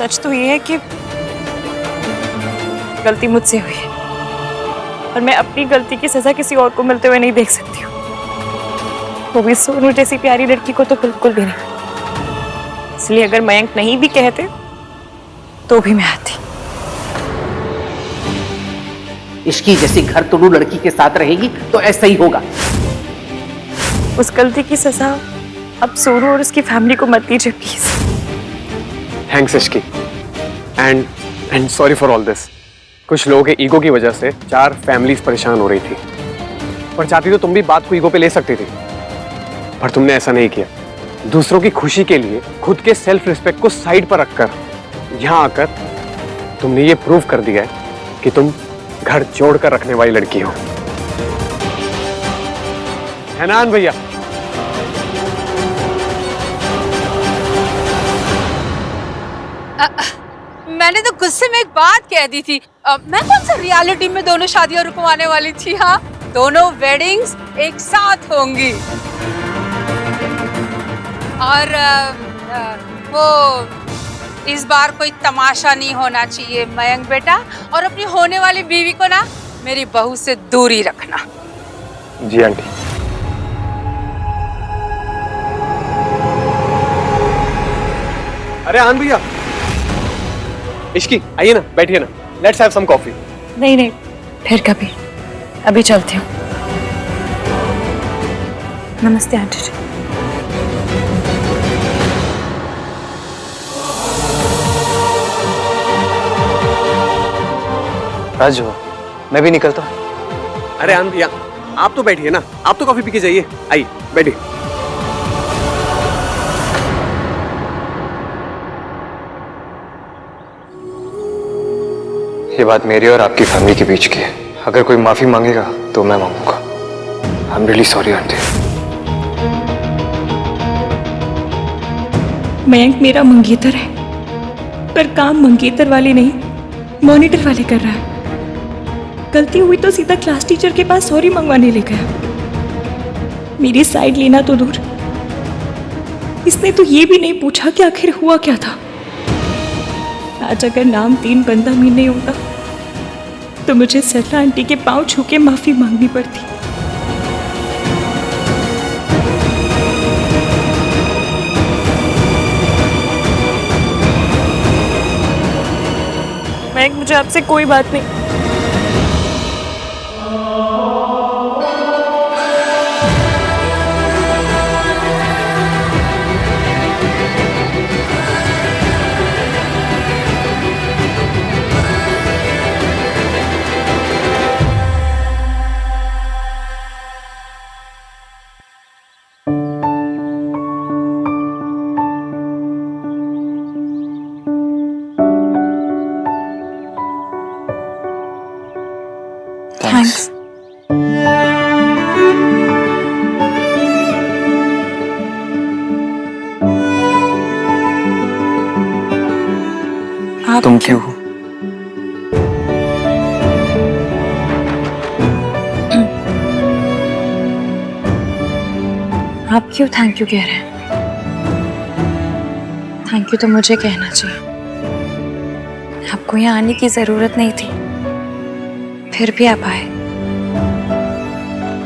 सच तो ये है कि गलती मुझसे हुई है और मैं अपनी गलती की सजा किसी और को मिलते हुए नहीं देख सकती हूँ, वो भी सोनू जैसी प्यारी लड़की को तो बिल्कुल भी नहीं। इसलिए अगर मयंक नहीं भी कहते तो भी मैं आती। इसकी जैसी घर तोड़ू लड़की के साथ रहेगी तो ऐसा ही होगा। उस गलती की सजा अब सोनू और उसकी फैमिली को मत दीजिए please. Thanks Ishki and sorry for all this. कुछ लोगों के ईगो की वजह से 4 फैमिलीज परेशान हो रही थी, पर चाहती तो तुम भी बात को ईगो पे ले सकती थी, पर तुमने ऐसा नहीं किया। दूसरों की खुशी के लिए खुद के सेल्फ रिस्पेक्ट को साइड पर रखकर यहाँ आकर तुमने ये प्रूव कर दिया है कि तुम घर जोड़कर रखने वाली लड़की हो, है ना आन भैया? मैंने तो गुस्से में एक बात कह दी थी। मैं कौन सा रियलिटी में दोनों शादियां रुकवाने वाली थी। हाँ, दोनों वेडिंग्स एक साथ होंगी। और वो इस बार कोई तमाशा नहीं होना चाहिए मयंक बेटा, और अपनी होने वाली बीवी को ना मेरी बहू से दूरी रखना। जी आंटी। अरे आन भैया, इश्की आइए ना, बैठिए ना, लेट्स हैव सम कॉफी। नहीं नहीं, फिर कभी, अभी चलती हूँ। नमस्ते आंटी जी। राजू, मैं भी निकलता हूँ। अरे आन भैया, आप तो बैठिए ना, आप तो कॉफी पी के जाइए। आइए बैठिए। ये बात मेरी और आपकी फैमिली के बीच की है। अगर कोई माफी मांगेगा तो मैं मांगूंगा। I am really sorry aunty. Mayank मेरा मंगेतर है, पर काम मंगेतर वाले नहीं, मॉनिटर वाले कर रहा है। गलती हुई तो सीधा क्लास टीचर के पास सॉरी मंगवाने ले गया। मेरी साइड लेना तो दूर, इसने तो ये भी नहीं पूछा कि आखिर हुआ क्या था। आज अगर नाम 3 बंदा मीन नहीं होता तो मुझे सरला आंटी के पांव छू के माफी मांगनी पड़ती। मयंक, मुझे आपसे कोई बात नहीं। थैंक्स। तुम क्यों? आप क्यों थैंक यू कह रहे हैं? थैंक यू तो मुझे कहना चाहिए। आपको यहाँ आने की जरूरत नहीं थी, फिर भी आप आए।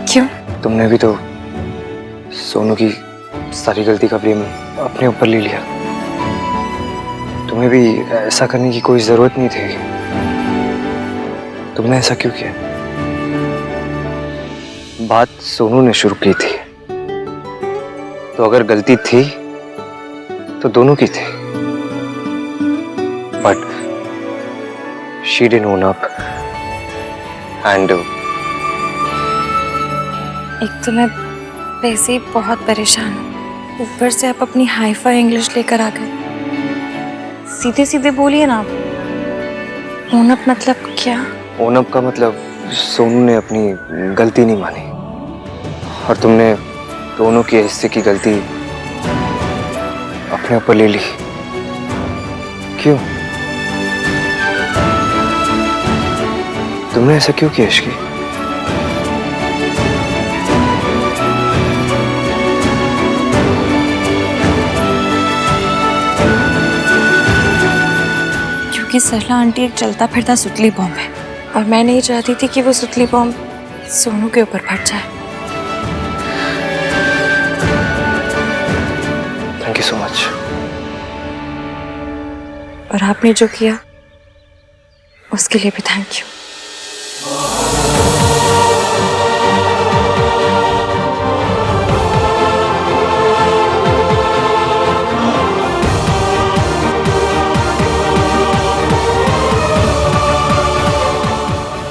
क्यों? तुमने भी तो सोनू की सारी गलती का ब्लेम अपने ऊपर ले लिया। तुम्हें भी ऐसा करने की कोई जरूरत नहीं थी। तुमने ऐसा क्यों किया? बात सोनू ने शुरू की थी, तो अगर गलती थी तो दोनों की थी। But she didn't own up and एक तो मैं वैसे ही बहुत परेशान हूँ, ऊपर से आप अपनी हाई-फाई इंग्लिश लेकर आ गए। सीधे सीधे बोलिए ना आप। ओन अप मतलब क्या? ओन अप का मतलब सोनू ने अपनी गलती नहीं मानी और तुमने दोनों के हिस्से की गलती अपने ऊपर ले ली। क्यों? तुमने ऐसा क्यों किया इश्की? क्योंकि सरला आंटी एक चलता फिरता सुतली बॉम्ब है और मैं नहीं चाहती थी कि वो सुतली बॉम्ब सोनू के ऊपर फट जाए। Thank you so much. और आपने जो किया उसके लिए भी थैंक यू।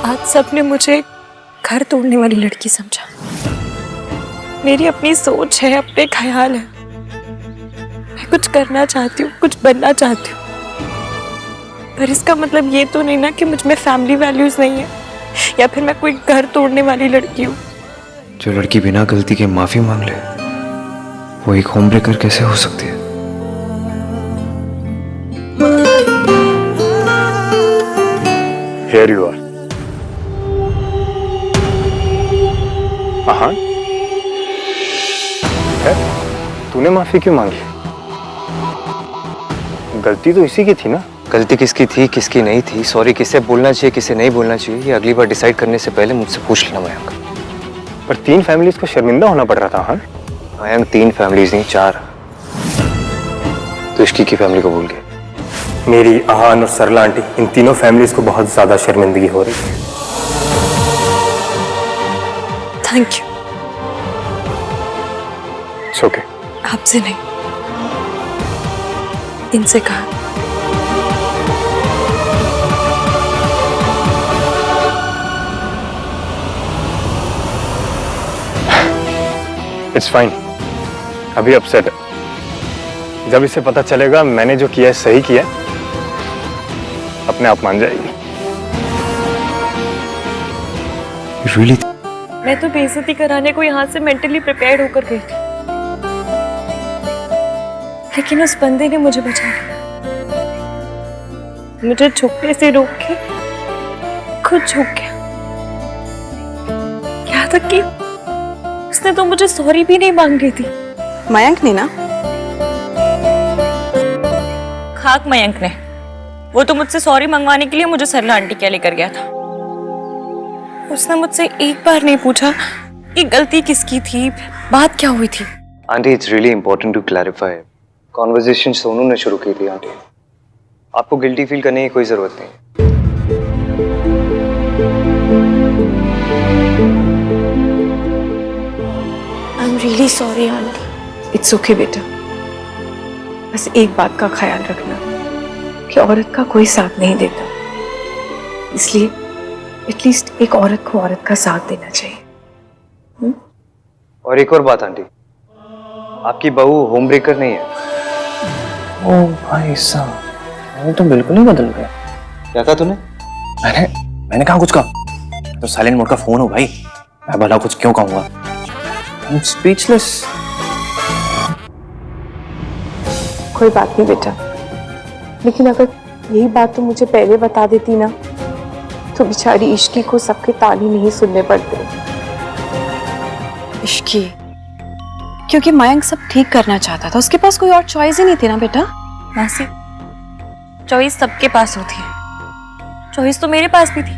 आज सबने मुझे घर तोड़ने वाली लड़की समझा। मेरी अपनी सोच है, अपने ख्याल है, मैं कुछ करना चाहती हूँ, कुछ बनना चाहती हूँ, पर इसका मतलब ये तो नहीं ना कि मुझ में फैमिली वैल्यूज नहीं है या फिर मैं कोई घर तोड़ने वाली लड़की हूँ। जो लड़की बिना गलती के माफी मांग ले वो एक होम ब्रेकर कैसे हो सकती है? Here you are. हाँ, तूने माफी क्यों मांगी? गलती तो इसी की थी ना। गलती किसकी थी किसकी नहीं थी, सॉरी किसे बोलना चाहिए किसे नहीं बोलना चाहिए, ये अगली बार डिसाइड करने से पहले मुझसे पूछ लेना मयंक। पर 3 फैमिलीज को शर्मिंदा होना पड़ रहा था। हाँ मयंक 3 फैमिलीज नहीं 4। तो इश्की की फैमिली को भूल गए। मेरी, आहान और सरला आंटी, इन तीनों फैमिलीज को बहुत ज्यादा शर्मिंदगी हो रही है। Thank you. It's okay. आपसे नहीं, इनसे कहा। It's fine. अभी अपसेट है, जब इसे पता चलेगा मैंने जो किया है सही किया है, अपने आप मान जाएगी। Really? मैं तो बेइज्जती कराने को यहाँ से मेंटली प्रिपेयर्ड होकर गई थी, लेकिन उस बंदे ने मुझे बचा लिया। मुझे झुकने से रोक के खुद झुक गया। यहाँ तक कि उसने तो मुझे सॉरी भी नहीं मांगी थी। मयंक ने ना? खाक मयंक ने। वो तो मुझसे सॉरी मंगवाने के लिए मुझे सरला आंटी क्या लेकर गया था। उसने मुझसे एक बार नहीं पूछा कि गलती किसकी थी, बात क्या हुई थी। Aunty it's really important to clarify. Conversation Sonu ने शुरू की थी आंटी, आपको गिल्टी फील करने की कोई जरूरत नहीं। आई am really sorry aunty. It's okay बेटा, बस एक बात का ख्याल रखना कि औरत का कोई साथ नहीं देता, इसलिए एटलीस्ट एक औरत को औरत का साथ देना चाहिए। और एक और बात आंटी, आपकी बहू होम ब्रेकर नहीं है। ओ भाई साहब, मैं तो बिल्कुल ही बदल गया। क्या कहा तूने? मैंने कहा कुछ कहा तो साइलेंट मोड का फोन हो भाई, मैं भला कुछ क्यों कहूंगा। I'm speechless। कोई बात नहीं बेटा, लेकिन अगर यही बात तो मुझे पहले बता देती ना, तो बेचारी इश्की को सबके ताने नहीं सुनने पड़ते। इश्की, क्योंकि मयंक सब ठीक करना चाहता था, उसके पास कोई और चॉइस ही नहीं थी ना बेटा। मासी, चॉइस सबके पास होती है। चॉइस तो मेरे पास भी थी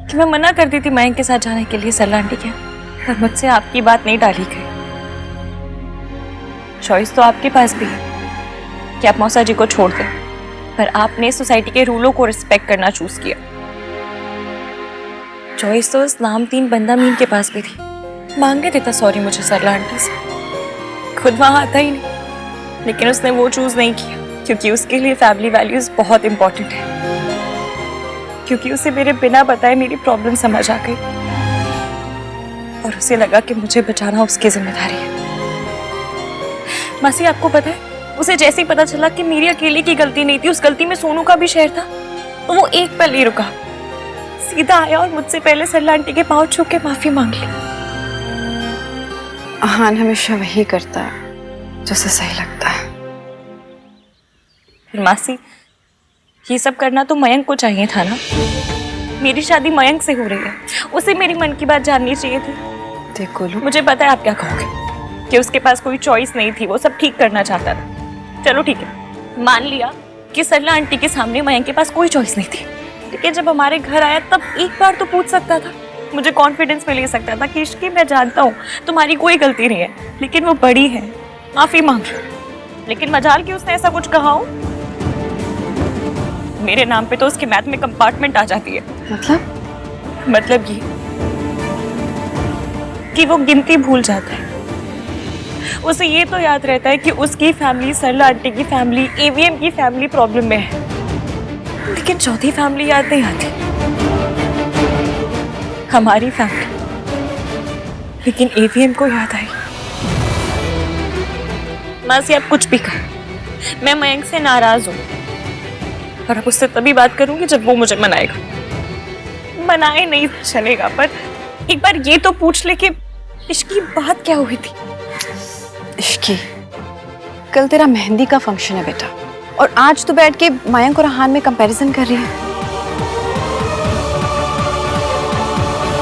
कि मैं मना कर दी थी मयंक के साथ जाने के लिए सरला आंटी के, पर मुझसे आपकी बात नहीं डाली गई। चॉइस तो आपके पास भी है कि आप मौसा जी को छोड़ दें, पर आपने सोसाइटी के रूलों को रिस्पेक्ट करना चूज किया। चॉइस तो उस नामतीन बंदा मीन के पास भी थी, मांगे देता सॉरी मुझे सरला आंटी से, खुद वहां आता ही नहीं, लेकिन उसने वो चूज नहीं किया क्योंकि उसके लिए फैमिली वैल्यूज बहुत इंपॉर्टेंट है, क्योंकि उसे मेरे बिना बताए मेरी प्रॉब्लम समझ आ गई और उसे लगा कि मुझे बचाना उसकी जिम्मेदारी है। मासी, आपको पता है, उसे जैसे ही पता चला कि मेरी अकेले की गलती नहीं थी, उस गलती में सोनू का भी शेयर था, तो वो एक पल नहीं रुका, सीधा आया और मुझसे पहले सरला आंटी के पांव छू के माफी मांग ली। आहान हमेशा वही करता है जो उसे सही लगता है। फिर मासी, ये सब करना तो मयंक को चाहिए था ना। मेरी शादी मयंक से हो रही है, उसे मेरी मन की बात जाननी चाहिए थी। देख गोलू, मुझे पता है आप क्या कहोगे कि उसके पास कोई चॉइस नहीं थी, वो सब ठीक करना चाहता था। चलो ठीक है, मान लिया कि सरला आंटी के सामने मयंक के पास कोई चॉइस नहीं थी, लेकिन जब हमारे घर आया तब एक बार तो पूछ सकता था, मुझे कॉन्फिडेंस में ले सकता था कि इश्की मैं जानता हूँ तुम्हारी कोई गलती नहीं है, लेकिन वो बड़ी है, माफी मांग रही। लेकिन मजाल कि उसने ऐसा कुछ कहा हो, मेरे नाम पे तो उसके मैथ में कंपार्टमेंट आ जाती है। मतलब ये कि वो गिनती भूल जाता है, उसे ये तो याद रहता है कि उसकी फैमिली, सरला आंटी की फैमिली, एवीएम की फैमिली प्रॉब्लम में है, लेकिन चौथी फैमिली याद नहीं आती, हमारी फैमिली। लेकिन एवीएम को याद आई। मासी आप कुछ भी कहें, मैं मयंक से नाराज हूँ और अब उससे तभी बात करूंगी जब वो मुझे मनाएगा। मनाए नहीं चलेगा, पर एक बार ये तो पूछ ले कि इसकी बात क्या हुई थी। इश्की, कल तेरा मेहंदी का फंक्शन है बेटा, और आज तो बैठ के मयंक और रहान में कंपैरिजन कर रही है।